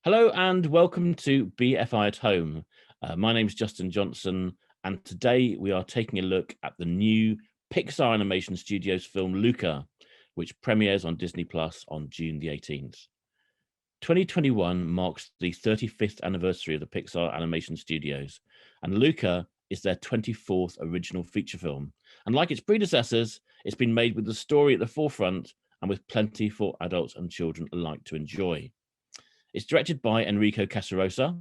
Hello and welcome to BFI at Home. My name is Justin Johnson, and today we are taking a look at the new Pixar Animation Studios film Luca, which premieres on Disney Plus on June the 18th. 2021 marks the 35th anniversary of the Pixar Animation Studios, and Luca is their 24th original feature film. And like its predecessors, it's been made with the story at the forefront and with plenty for adults and children alike to enjoy. It's directed by Enrico Casarosa.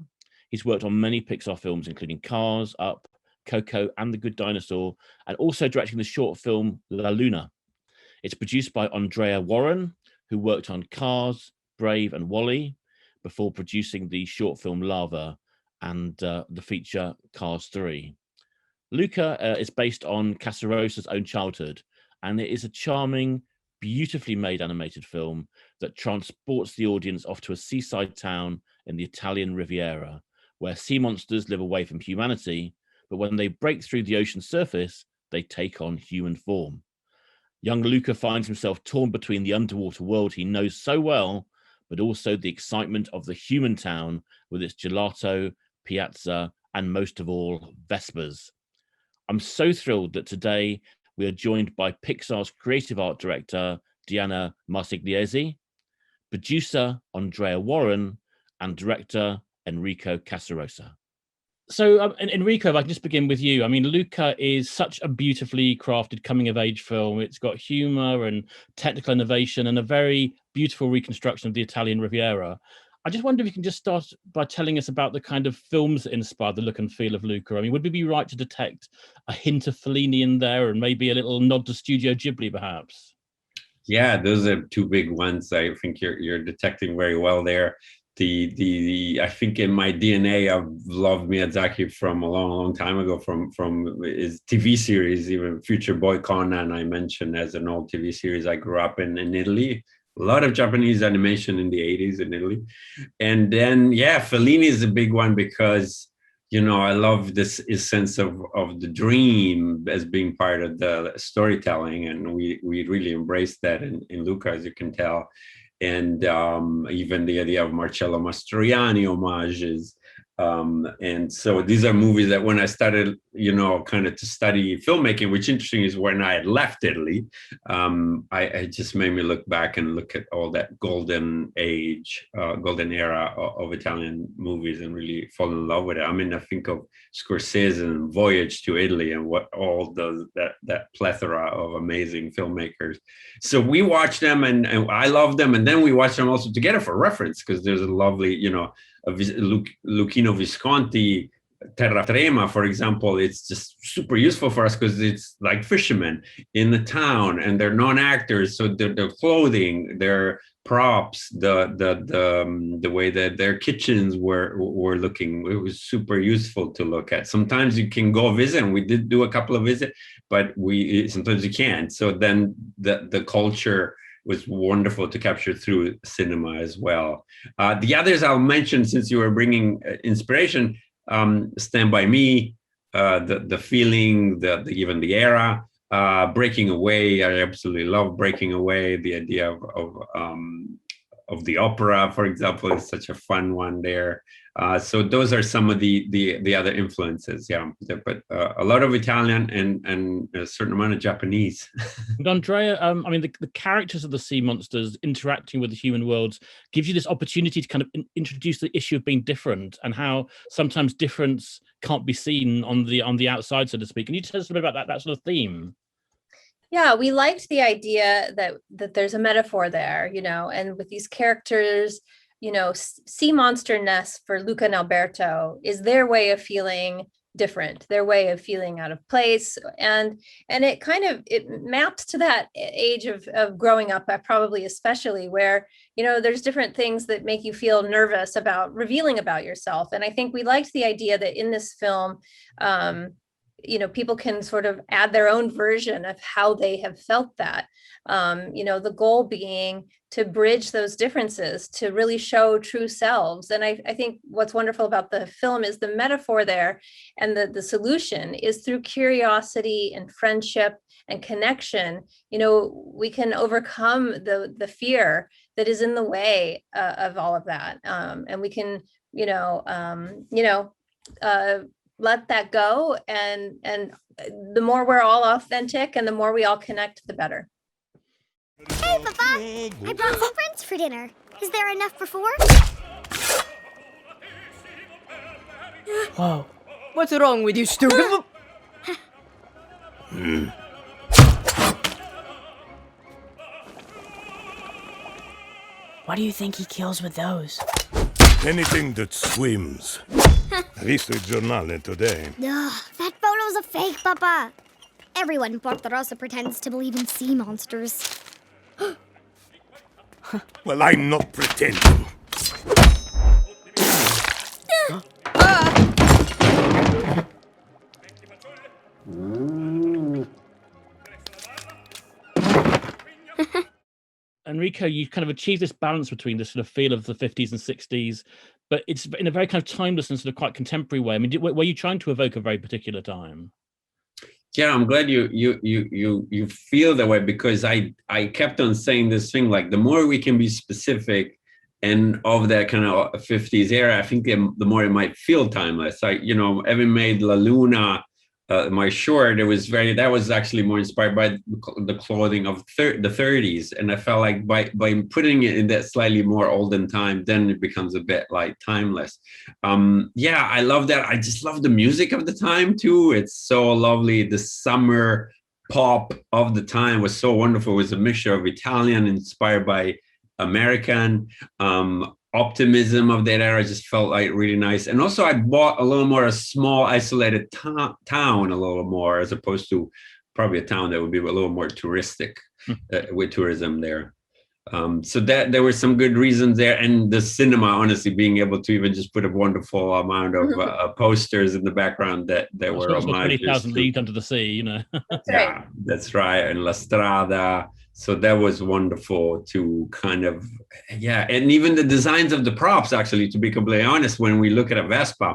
He's worked on many Pixar films, including Cars, Up, Coco, and The Good Dinosaur, and also directing the short film La Luna. It's produced by Andrea Warren, who worked on Cars, Brave, and Wall-E, before producing the short film Lava and the feature Cars 3. Luca is based on Casarosa's own childhood, and it is a charming, beautifully made animated film that transports the audience off to a seaside town in the Italian Riviera, where sea monsters live away from humanity, but when they break through the ocean's surface, they take on human form. Young Luca finds himself torn between the underwater world he knows so well, but also the excitement of the human town with its gelato, piazza, and most of all, Vespers. I'm so thrilled that today we are joined by Pixar's creative art director, Deanna Marsigliese, producer Andrea Warren, and director Enrico Casarosa. So, Enrico, if I can just begin with you. I mean, Luca is such a beautifully crafted coming-of-age film. It's got humor and technical innovation and a very beautiful reconstruction of the Italian Riviera. I just wonder if you can just start by telling us about the kind of films that inspired the look and feel of Luca. I mean, would we be right to detect a hint of Fellini in there and maybe a little nod to Studio Ghibli, perhaps? Yeah, those are two big ones. I think you're detecting very well there. The I think in my DNA, I've loved Miyazaki from a long time ago. From his TV series, even Future Boy Conan, I mentioned as an old TV series. I grew up in Italy. A lot of Japanese animation in the 80s in Italy. And then, yeah, Fellini is a big one because, I love this sense of the dream as being part of the storytelling. And we really embrace that in Luca, as you can tell. And even the idea of Marcello Mastroianni homages. And so these are movies that when I started, kind of to study filmmaking, which interesting is when I had left Italy, I just made me look back and look at all that golden age, golden era of Italian movies and really fall in love with it. I mean, I think of Scorsese and Voyage to Italy and what all does that plethora of amazing filmmakers. So we watched them and I love them. And then we watched them also together for reference because there's a lovely, Luchino Visconti, Terra Trema, for example, it's just super useful for us because it's like fishermen in the town and they're non-actors. So their clothing, their props, the way that their kitchens were looking, it was super useful to look at. Sometimes you can go visit, and we did do a couple of visits, but sometimes you can't. So then the culture was wonderful to capture through cinema as well. The others I'll mention, since you were bringing inspiration, Stand By Me, the feeling, even the era, Breaking Away. I absolutely love Breaking Away. The idea of the opera, for example, is such a fun one there. So those are some of the other influences, yeah. But a lot of Italian and a certain amount of Japanese. And Andrea, I mean, the characters of the sea monsters interacting with the human worlds gives you this opportunity to kind of introduce the issue of being different and how sometimes difference can't be seen on the outside, so to speak. Can you tell us a bit about that sort of theme? Yeah, we liked the idea that there's a metaphor there, and with these characters, sea monster ness for Luca and Alberto is their way of feeling different, their way of feeling out of place. And it maps to that age of growing up, probably especially where, there's different things that make you feel nervous about revealing about yourself. And I think we liked the idea that in this film, people can sort of add their own version of how they have felt that, the goal being bridge those differences, to really show true selves. And I think what's wonderful about the film is the metaphor there, and the solution is through curiosity and friendship and connection. We can overcome the fear that is in the way of all of that, and we can let that go, and the more we're all authentic and the more we all connect, the better. Hey, Papa! I brought some friends for dinner. Is there enough for 4? Whoa. What's wrong with you, stupid? What do you think he kills with those? Anything that swims. Visto il giornale today. Ugh, that photo's a fake, Papa. Everyone in Porto Rosa pretends to believe in sea monsters. Well, I'm not pretending. Enrico, you kind of achieved this balance between the sort of feel of the 50s and 60s, but it's in a very kind of timeless and sort of quite contemporary way. I mean, were you trying to evoke a very particular time? Yeah, I'm glad you feel that way, because I kept on saying this thing, like, the more we can be specific and of that kind of 50s era, I think the more it might feel timeless. Having made La Luna, my short, that was actually more inspired by the clothing of the 30s, and I felt like by putting it in that slightly more olden time, then it becomes a bit like timeless. I love that. I just love the music of the time too. It's so lovely. The summer pop of the time was so wonderful. It was a mixture of Italian inspired by American. Optimism of that era just felt like really nice. And also I bought a little more a small isolated town, a little more, as opposed to probably a town that would be a little more touristic with tourism there. So that there were some good reasons there. And the cinema, honestly, being able to even just put a wonderful amount of posters in the background that were homages. 20,000 Leagues Under the Sea, That's Yeah, right. that's right. And La Strada. So that was wonderful to kind of, and even the designs of the props, actually, to be completely honest, when we look at a Vespa,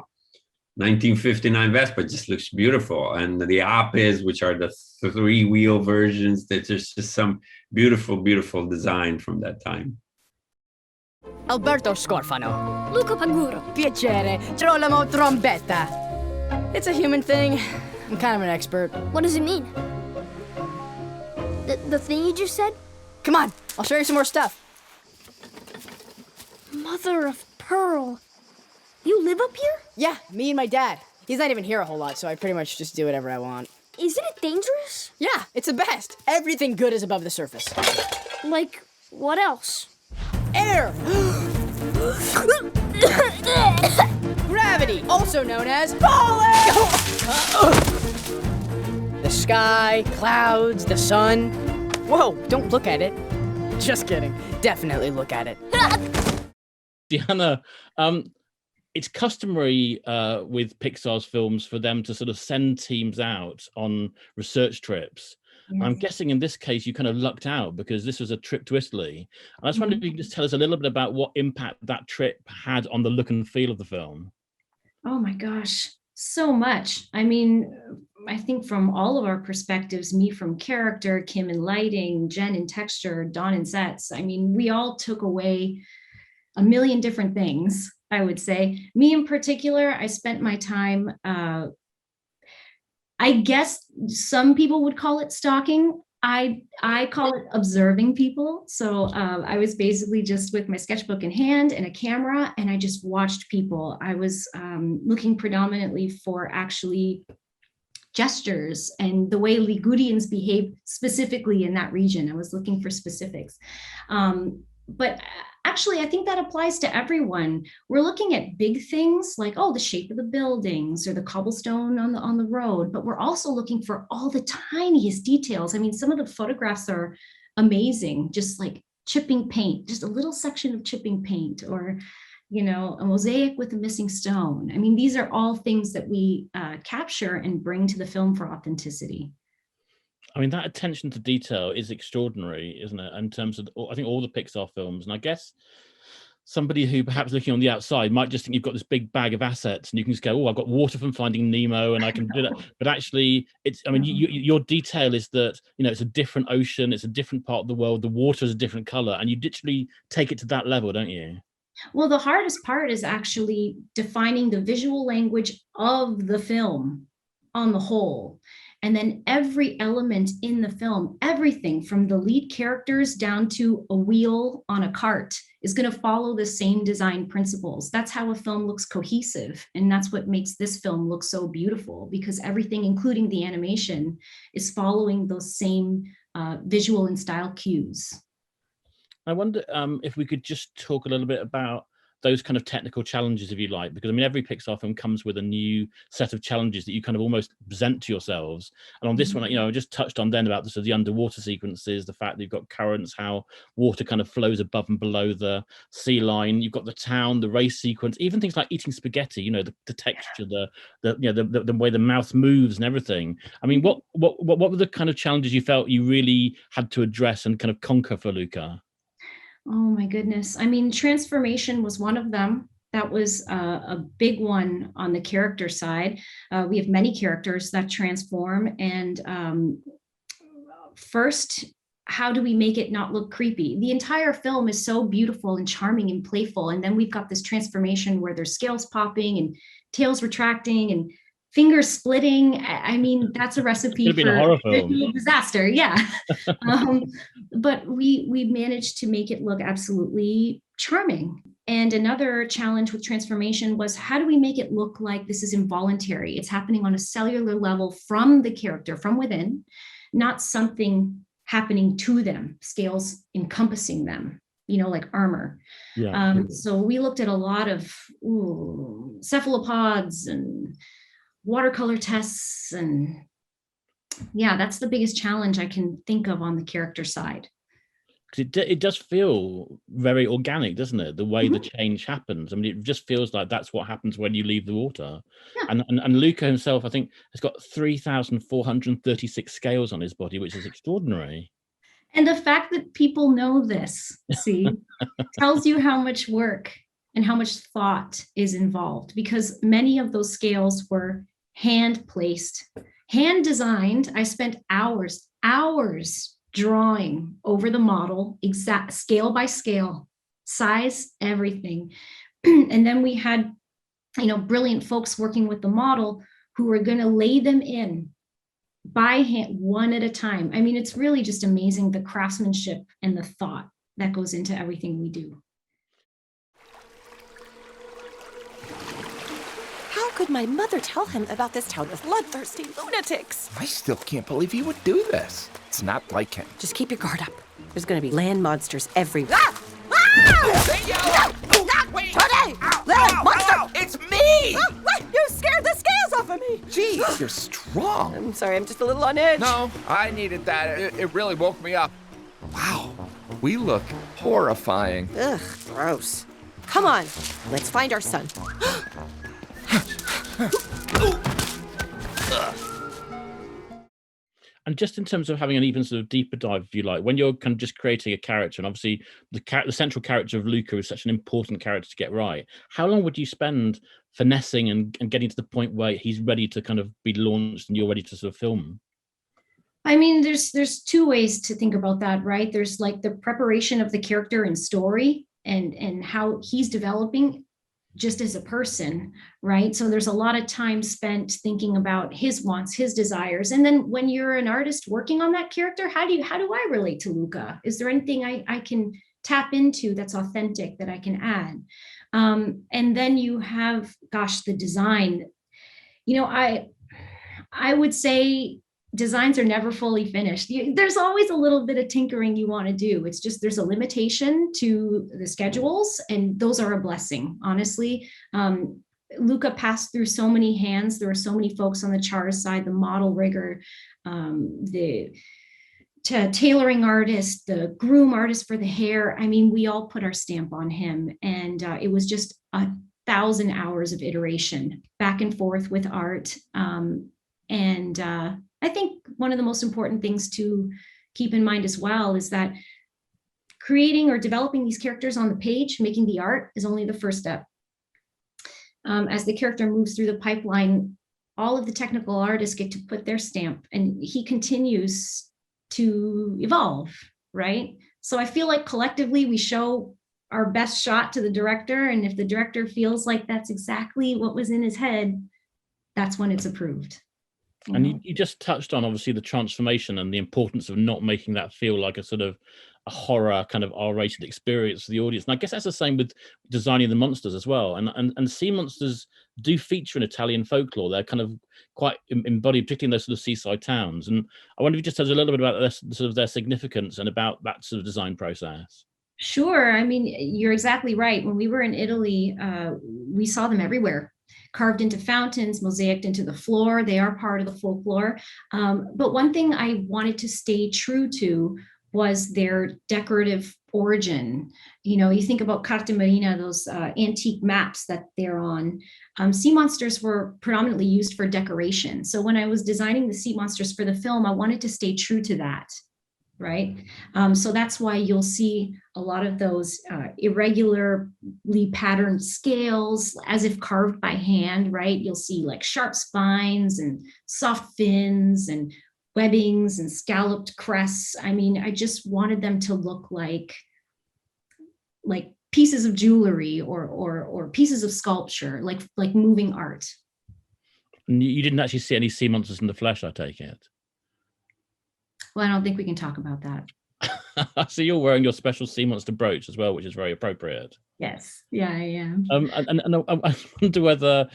1959 Vespa just looks beautiful. And the Apes, which are the 3-wheel versions, there's just some beautiful, beautiful design from that time. Alberto Scorfano. Luca Paguro. Piacere. Girolamo Trombetta. It's a human thing. I'm kind of an expert. What does it mean? The thing you just said? Come on, I'll show you some more stuff. Mother of pearl. You live up here? Yeah, me and my dad. He's not even here a whole lot, so I pretty much just do whatever I want. Isn't it dangerous? Yeah, it's the best. Everything good is above the surface. Like, what else? Air! Gravity, also known as falling! The sky, clouds, the sun. Whoa, don't look at it. Just kidding. Definitely look at it. Deanna, it's customary with Pixar's films for them to sort of send teams out on research trips. Yes. I'm guessing in this case you kind of lucked out, because this was a trip to Italy. And I was wondering if you could just tell us a little bit about what impact that trip had on the look and feel of the film. Oh my gosh, so much. I mean, I think from all of our perspectives, me from character, Kim in lighting, Jen in texture, Dawn in sets, I mean, we all took away a million different things, I would say. Me in particular, I spent my time, I guess some people would call it stalking. I call it observing people. So I was basically just with my sketchbook in hand and a camera, and I just watched people. I was looking predominantly for actually gestures and the way Ligurians behave specifically in that region. I was looking for specifics. But actually, I think that applies to everyone. We're looking at big things like, oh, the shape of the buildings or the cobblestone on the road, but we're also looking for all the tiniest details. I mean, some of the photographs are amazing, just like chipping paint, just a little section of chipping paint, or, you know, a mosaic with a missing stone. I mean, these are all things that we capture and bring to the film for authenticity. I mean, that attention to detail is extraordinary, isn't it? In terms of, I think, all the Pixar films, and I guess somebody who perhaps looking on the outside might just think you've got this big bag of assets and you can just go, oh, I've got water from Finding Nemo and I can do that. But actually, it's, I mean, your detail is that, you know, it's a different ocean, it's a different part of the world, the water is a different color, and you literally take it to that level, don't you? Well, the hardest part is actually defining the visual language of the film on the whole. And then every element in the film, everything from the lead characters down to a wheel on a cart, is going to follow the same design principles. That's how a film looks cohesive. And that's what makes this film look so beautiful, because everything, including the animation, is following those same visual and style cues. I wonder if we could just talk a little bit about those kind of technical challenges, if you like, because I mean, every Pixar film comes with a new set of challenges that you kind of almost present to yourselves. And on this one, you know, I just touched on then about the underwater sequences, the fact that you've got currents, how water kind of flows above and below the sea line. You've got the town, the race sequence, even things like eating spaghetti, you know, the texture, the way the mouth moves and everything. I mean, what were the kind of challenges you felt you really had to address and kind of conquer for Luca? Oh my goodness. I mean, transformation was one of them. That was a big one on the character side. We have many characters that transform. And first, how do we make it not look creepy? The entire film is so beautiful and charming and playful. And then we've got this transformation where there's scales popping and tails retracting and fingers splitting. I mean, that's a recipe for visual disaster. Yeah. But we managed to make it look absolutely charming. And another challenge with transformation was, how do we make it look like this is involuntary? It's happening on a cellular level from the character, from within, not something happening to them, scales encompassing them, you know, like armor. Yeah. So we looked at a lot of cephalopods and watercolor tests, and yeah, that's the biggest challenge I can think of on the character side. It does feel very organic, doesn't it? The way the change happens. I mean, it just feels like that's what happens when you leave the water. Yeah. And Luca himself, I think, has got 3,436 scales on his body, which is extraordinary. And the fact that people know this, see, tells you how much work and how much thought is involved, because many of those scales were hand placed, hand designed. I spent hours drawing over the model, exact scale by scale, size, everything. And then we had, you know, brilliant folks working with the model who were going to lay them in by hand, one at a time. I mean, it's really just amazing, the craftsmanship and the thought that goes into everything we do. How could my mother tell him about this town of bloodthirsty lunatics? I still can't believe he would do this. It's not like him. Just keep your guard up. There's gonna be land monsters everywhere. Ah! Wait! Land monster! It's me! You scared the scales off of me! Jeez, you're strong. I'm sorry, I'm just a little on edge. No, I needed that. It really woke me up. Wow, we look horrifying. Ugh, gross. Come on, let's find our son. And just in terms of having an even sort of deeper dive, if you like, when you're kind of just creating a character, and obviously the central character of Luca is such an important character to get right, how long would you spend finessing and getting to the point where he's ready to kind of be launched and you're ready to sort of film? I mean, there's two ways to think about that, right? There's like the preparation of the character and story and how he's developing just as a person, right? So there's a lot of time spent thinking about his wants, his desires. And then when you're an artist working on that character, how do I relate to Luca? Is there anything I can tap into that's authentic that I can add? And then you have, gosh, the design. You know, I would say designs are never fully finished. There's always a little bit of tinkering you want to do. It's just, there's a limitation to the schedules, and those are a blessing, honestly. Luca passed through so many hands. There were so many folks on the charter side, the model rigger, the tailoring artist, the groom artist for the hair. I mean, we all put our stamp on him, and it was just 1,000 hours of iteration back and forth with art. I think one of the most important things to keep in mind as well is that creating or developing these characters on the page, making the art, is only the first step. As the character moves through the pipeline, all of the technical artists get to put their stamp, and he continues to evolve, right? So I feel like collectively we show our best shot to the director, and if the director feels like that's exactly what was in his head, that's when it's approved. And you just touched on, obviously, the transformation and the importance of not making that feel like a sort of a horror kind of R-rated experience for the audience. And I guess that's the same with designing the monsters as well. And sea monsters do feature in Italian folklore. They're kind of quite embodied, particularly in those sort of seaside towns. And I wonder if you just tell us a little bit about this, sort of their significance and about that sort of design process. Sure. I mean, you're exactly right. When we were in Italy, we saw them everywhere, carved into fountains, mosaicked into the floor. They are part of the folklore. But one thing I wanted to stay true to was their decorative origin. You know, you think about Carta Marina, those antique maps that they're on. Sea monsters were predominantly used for decoration. So when I was designing the sea monsters for the film, I wanted to stay true to that. Right. So that's why you'll see a lot of those irregularly patterned scales as if carved by hand, right? You'll see like sharp spines and soft fins and webbings and scalloped crests. I mean, I just wanted them to look like pieces of jewelry or pieces of sculpture, like moving art. And you didn't actually see any sea monsters in the flesh, I take it? Well, I don't think we can talk about that. So you're wearing your special sea monster brooch as well, which is very appropriate. Yes, yeah, I am. And I wonder whether,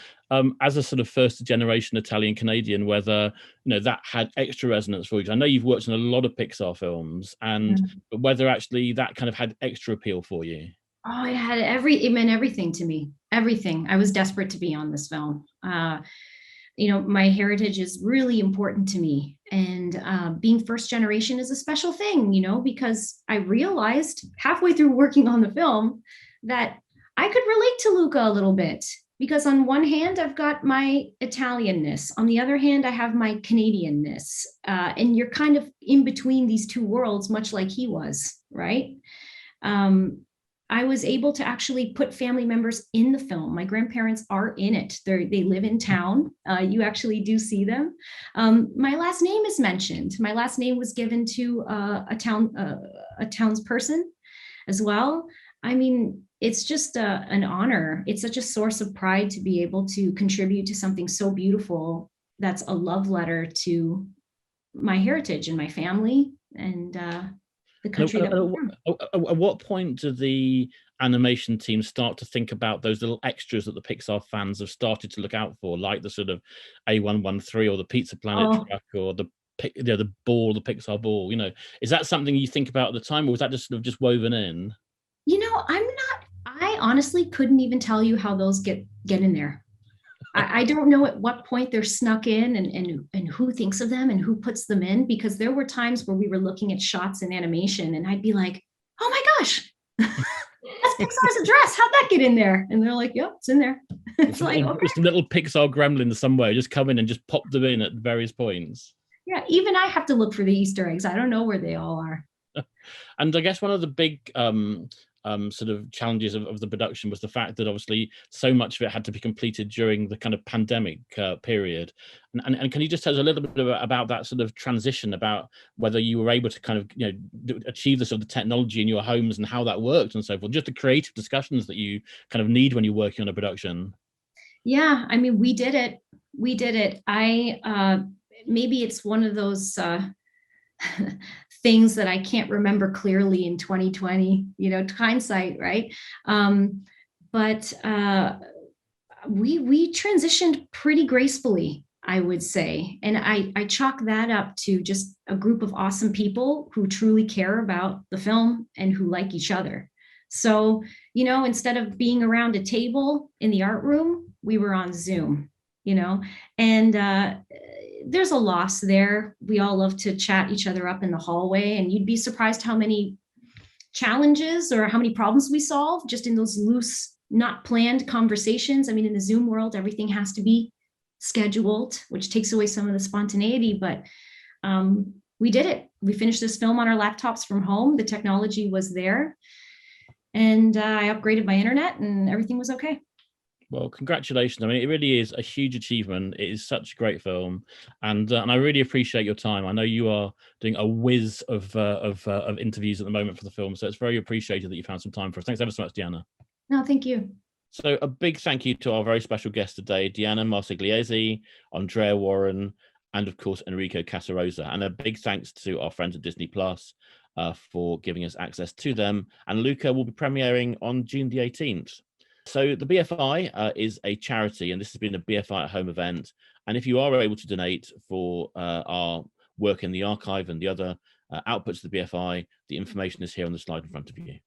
as a sort of first generation Italian Canadian, whether that had extra resonance for you. I know you've worked on a lot of Pixar films, and but whether actually that kind of had extra appeal for you. Oh, it meant everything to me. Everything. I was desperate to be on this film. My heritage is really important to me, and being first generation is a special thing, because I realized halfway through working on the film that I could relate to Luca a little bit, because on one hand, I've got my Italianness. On the other hand, I have my Canadianness, and you're kind of in between these two worlds, much like he was, right? I was able to actually put family members in the film. My grandparents are in it. They live in town. You actually do see them. My last name is mentioned. My last name was given to a townsperson as well. I mean, it's just an honor. It's such a source of pride to be able to contribute to something so beautiful that's a love letter to my heritage and my family and the country. At what point do the animation team start to think about those little extras that the Pixar fans have started to look out for, like the sort of A113 or the Pizza Planet truck or the ball, the Pixar ball? Is that something you think about at the time, or was that just sort of just woven in? I honestly couldn't even tell you how those get in there. I don't know at what point they're snuck in and who thinks of them and who puts them in, because there were times where we were looking at shots in animation and I'd be like, oh my gosh, that's Pixar's address. How'd that get in there? And they're like, yep, it's in there. It's like, okay. It's a little Pixar gremlin somewhere, just come in and just pop them in at various points. Yeah, even I have to look for the Easter eggs. I don't know where they all are. And I guess one of the big sort of challenges of the production was the fact that obviously so much of it had to be completed during the kind of pandemic period. And can you just tell us a little bit about that sort of transition, about whether you were able to kind of achieve the sort of technology in your homes and how that worked and so forth, just the creative discussions that you kind of need when you're working on a production? Yeah, I mean, we did it. Maybe it's one of those things that I can't remember clearly in 2020, hindsight, right? But we transitioned pretty gracefully, I would say. And I chalk that up to just a group of awesome people who truly care about the film and who like each other. So, instead of being around a table in the art room, we were on Zoom, and there's a loss there. We all love to chat each other up in the hallway, and you'd be surprised how many challenges or how many problems we solve just in those loose, not planned conversations. I mean, in the Zoom world, everything has to be scheduled, which takes away some of the spontaneity, but we did it. We finished this film on our laptops from home. The technology was there. And I upgraded my internet and everything was okay. Well, congratulations. I mean, it really is a huge achievement. It is such a great film. And I really appreciate your time. I know you are doing a whiz of interviews at the moment for the film. So it's very appreciated that you found some time for us. Thanks ever so much, Deanna. No, thank you. So a big thank you to our very special guest today, Deanna Marsigliese, Andrea Warren, and of course, Enrico Casarosa. And a big thanks to our friends at Disney Plus for giving us access to them. And Luca will be premiering on June the 18th. So the BFI is a charity, and this has been a BFI at Home event. And if you are able to donate for our work in the archive and the other outputs of the BFI, the information is here on the slide in front of you.